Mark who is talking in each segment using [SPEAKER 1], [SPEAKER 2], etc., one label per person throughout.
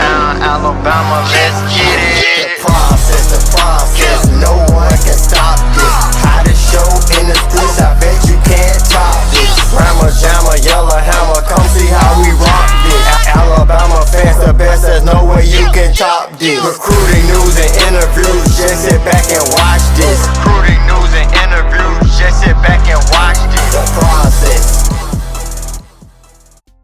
[SPEAKER 1] Touchdown, Alabama, let's get it.
[SPEAKER 2] The process, no one can stop this. Hottest show in the streets, I bet you can't top this. Rammer, jammer, yellow hammer, come see how we rock this. Alabama fans, the best, there's no way you can top this. Recruiting news and interviews, just sit back and watch this.
[SPEAKER 1] Recruiting news and interviews, just sit back and watch this.
[SPEAKER 2] The process.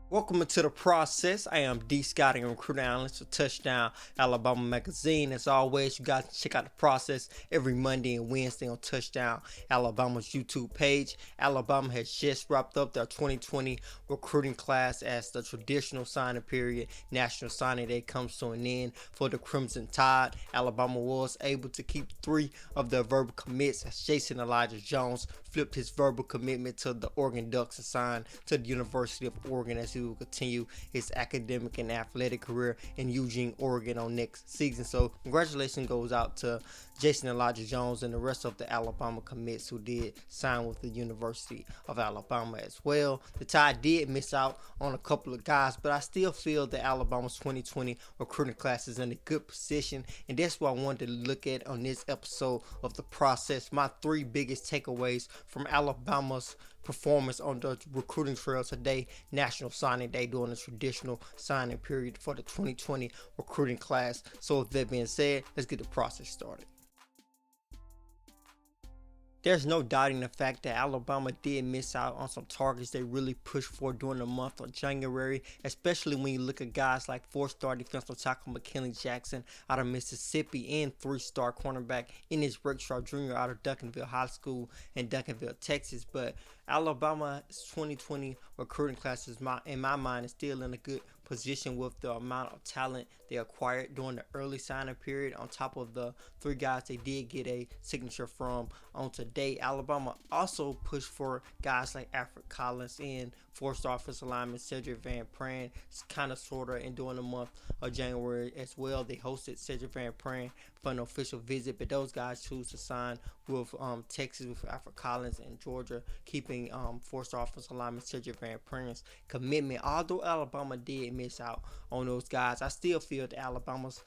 [SPEAKER 3] Welcome to The Process. I am D. Scotty, recruiting analyst for Touchdown Alabama Magazine. As always, you guys can check out The Process every Monday and Wednesday on Touchdown Alabama's YouTube page. Alabama has just wrapped up their 2020 recruiting class as the traditional signing period, National Signing Day, comes to an end for the Crimson Tide. Alabama was able to keep 3 of their verbal commits as Jason Elijah Jones flipped his verbal commitment to the Oregon Ducks and signed to the University of Oregon as he will continue his academic and athletic career in Eugene, Oregon on next season. So congratulations goes out to Jason Elijah Jones and the rest of the Alabama commits who did sign with the University of Alabama as well. The Tide did miss out on a couple of guys, but I still feel that Alabama's 2020 recruiting class is in a good position, and that's what I wanted to look at on this episode of The Process. My 3 biggest takeaways from Alabama's performance on the recruiting trail today, National Signing Day, during the traditional signing period for the 2020 recruiting class. So with that being said, let's get the process started. There's no doubting the fact that Alabama did miss out on some targets they really pushed for during the month of January, especially when you look at guys like 4-star defensive tackle McKinley Jackson out of Mississippi and 3-star cornerback Ennis Rakestraw Jr. out of Duncanville High School in Duncanville, Texas. But Alabama's 2020 recruiting class in my mind is still in a good position with the amount of talent they acquired during the early signing period. On top of the 3 guys they did get a signature from on today, Alabama also pushed for guys like Alfred Collins and 4-star offensive lineman Cedric Van Pran, kind of sort of, and during the month of January as well. They hosted Cedric Van Pran for an official visit, but those guys choose to sign with Texas with Alfred Collins, and Georgia keeping 4-star offensive lineman Cedric Van Pran's commitment. Although Alabama did miss out on those guys, I still feel that Alabama's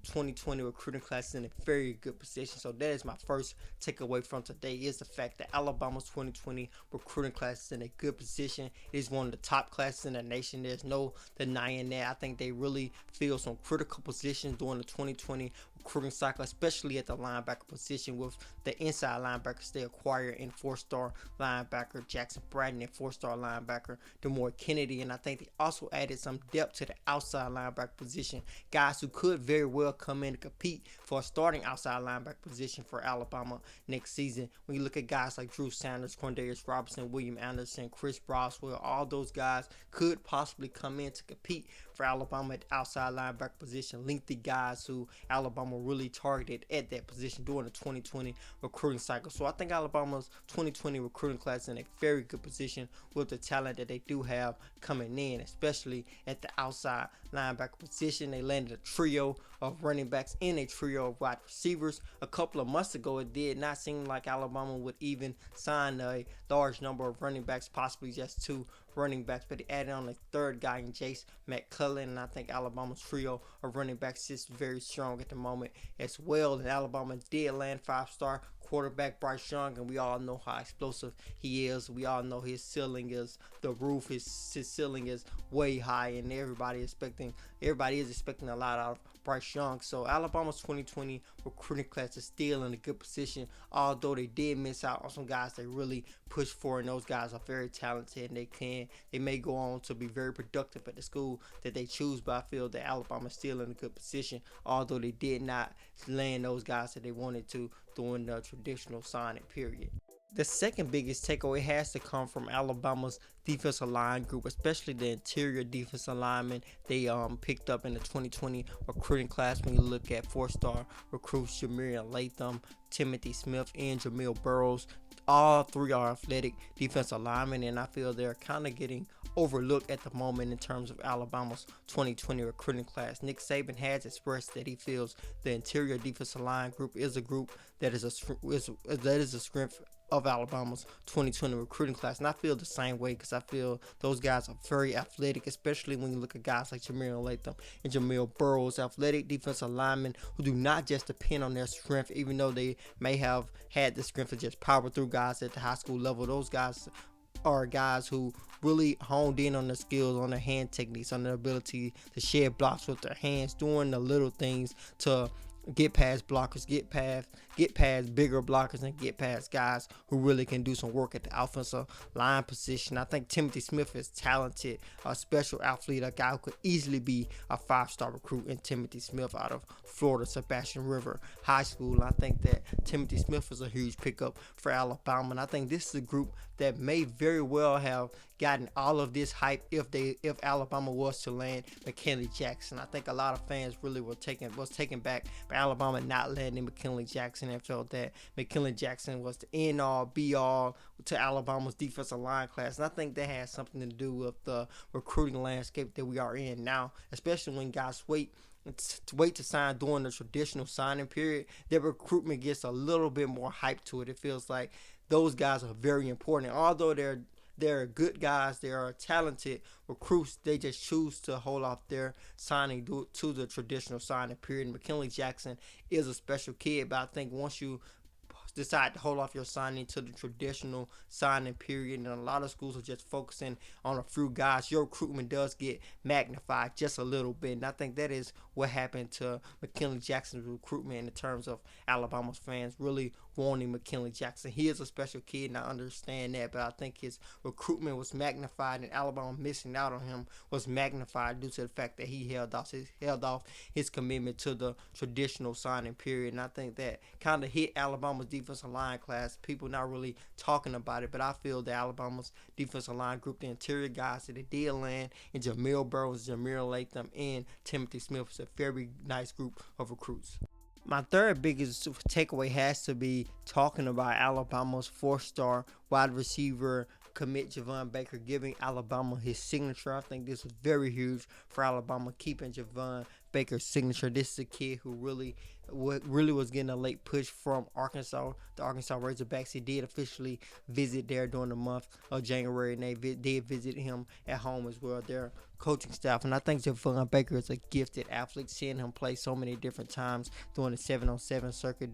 [SPEAKER 3] 2020 recruiting class is in a very good position. So that is my first takeaway from today, is the fact that Alabama's 2020 recruiting class is in a good position. It is one of the top classes in the nation. There's no denying that. I think they really fill some critical positions during the 2020 recruiting cycle, especially at the linebacker position with the inside linebackers they acquired in 4-star linebacker Jackson Bratton and 4-star linebacker DeMore Kennedy. And I think they also added some depth to the outside linebacker position, guys who could very well come in to compete for a starting outside linebacker position for Alabama next season. When you look at guys like Drew Sanders, Quindarius Robertson, William Anderson, Chris Broswell, all those guys could possibly come in to compete for Alabama at the outside linebacker position. Lengthy guys who Alabama really targeted at that position during the 2020 recruiting cycle. So I think Alabama's 2020 recruiting class is in a very good position with the talent that they do have coming in, especially at the outside linebacker position. They landed a trio of running backs and a trio of wide receivers. A couple of months ago, it did not seem like Alabama would even sign a large number of running backs, possibly just 2 running backs, but they added on a 3rd guy in Jace McClellan, and I think Alabama's trio of running backs is very strong at the moment as well. And Alabama did land 5-star quarterback Bryce Young, and we all know how explosive he is. We all know his ceiling is the roof. His ceiling is way high, and everybody is expecting a lot out of Bryce Young. So Alabama's 2020 recruiting class is still in a good position, although they did miss out on some guys they really pushed for, and those guys are very talented, and they may go on to be very productive at the school that they choose. But I feel that Alabama is still in a good position, although they did not land those guys that they wanted to during the traditional signing period. The second biggest takeaway has to come from Alabama's defensive line group, especially the interior defensive linemen they picked up in the 2020 recruiting class. When you look at 4-star recruits Jamarian Latham, Timothy Smith, and Jamil Burrows, all 3 are athletic defensive linemen, and I feel they're kind of getting overlooked at the moment in terms of Alabama's 2020 recruiting class. Nick Saban has expressed that he feels the interior defensive line group is a group that is a strength of Alabama's 2020 recruiting class. And I feel the same way because I feel those guys are very athletic, especially when you look at guys like Jamil Latham and Jamil Burrows, athletic defensive linemen who do not just depend on their strength, even though they may have had the strength to just power through guys at the high school level. Those guys are guys who really honed in on their skills, on their hand techniques, on their ability to shed blocks with their hands, doing the little things to get past blockers, get past bigger blockers, and get past guys who really can do some work at the offensive line position. I think Timothy Smith is talented, a special athlete, a guy who could easily be a 5-star recruit in Timothy Smith out of Florida Sebastian River High School. And I think that Timothy Smith is a huge pickup for Alabama. And I think this is a group that may very well have gotten all of this hype if Alabama was to land McKinley Jackson. I think a lot of fans really was taken back by Alabama not landing McKinley Jackson and felt that McKinley Jackson was the end all be all to Alabama's defensive line class. And I think that has something to do with the recruiting landscape that we are in now, especially when guys wait to sign during the traditional signing period. Their recruitment gets a little bit more hype to it. It feels like those guys are very important. Although they're good guys, they are talented recruits, they just choose to hold off their signing to the traditional signing period. McKinley Jackson is a special kid, but I think once you decide to hold off your signing to the traditional signing period, and a lot of schools are just focusing on a few guys, your recruitment does get magnified just a little bit. And I think that is what happened to McKinley Jackson's recruitment in terms of Alabama's fans really wanting McKinley Jackson. He is a special kid, and I understand that, but I think his recruitment was magnified, and Alabama missing out on him was magnified due to the fact that he held off his commitment to the traditional signing period. And I think that kind of hit Alabama's defensive line class. People not really talking about it, but I feel that Alabama's defensive line group, the interior guys that they did land, and Jamil Burrows, Jamil Latham, and Timothy Smith is a very nice group of recruits. My third biggest takeaway has to be talking about Alabama's 4-star wide receiver commit Javon Baker, giving Alabama his signature. I think this was very huge for Alabama, keeping Javon Baker's signature. This is a kid who really was getting a late push from Arkansas, the Arkansas Razorbacks. He did officially visit there during the month of January, and they did visit him at home as well, their coaching staff. And I think Javon Baker is a gifted athlete, seeing him play so many different times during the 7-on-7 circuit,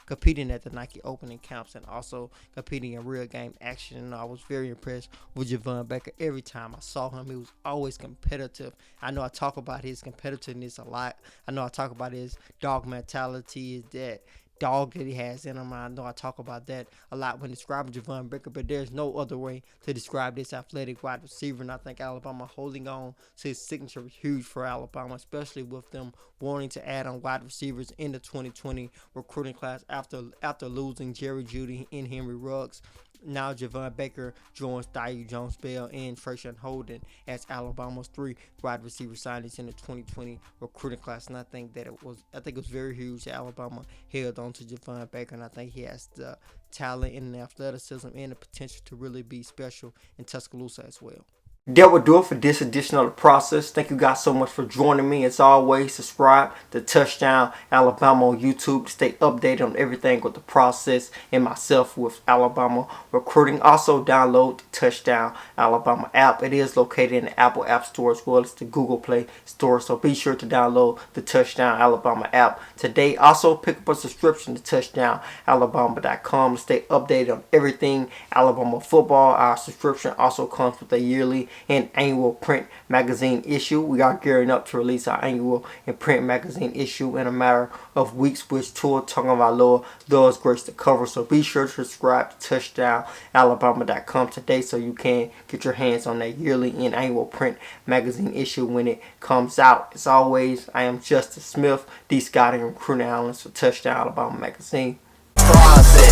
[SPEAKER 3] competing at the Nike opening camps, and also competing in real game action. And I was very impressed with Javon Baker. Every time I saw him, he was always competitive. I know I talk about his competitiveness a lot. I know I talk about his dog mentality, is that dog that he has in him. I know I talk about that a lot when describing Javon Baker, but there's no other way to describe this athletic wide receiver. And I think Alabama holding on to his signature was huge for Alabama, especially with them wanting to add on wide receivers in the 2020 recruiting class after losing Jerry Jeudy and Henry Ruggs. Now Javon Baker joins Daiu Jones-Bell and Trayshawn Holden as Alabama's 3 wide receiver signings in the 2020 recruiting class. And I think it was very huge that Alabama held on to Javon Baker, and I think he has the talent and the athleticism and the potential to really be special in Tuscaloosa as well. That will do it for this edition of The Process. Thank you guys so much for joining me. As always, subscribe to Touchdown Alabama on YouTube to stay updated on everything with The Process and myself with Alabama recruiting. Also, download the Touchdown Alabama app. It is located in the Apple App Store as well as the Google Play Store. So be sure to download the Touchdown Alabama app today. Also, pick up a subscription to TouchdownAlabama.com to stay updated on everything Alabama football. Our subscription also comes with a yearly and annual print magazine issue. We are gearing up to release our annual and print magazine issue in a matter of weeks, which Tua Tagovailoa does grace the cover. So be sure to subscribe to TouchdownAlabama.com today so you can get your hands on that yearly and annual print magazine issue when it comes out. As always, I am Justice Smith, the scouting and recruiting analyst for Touchdown Alabama magazine.
[SPEAKER 2] Process.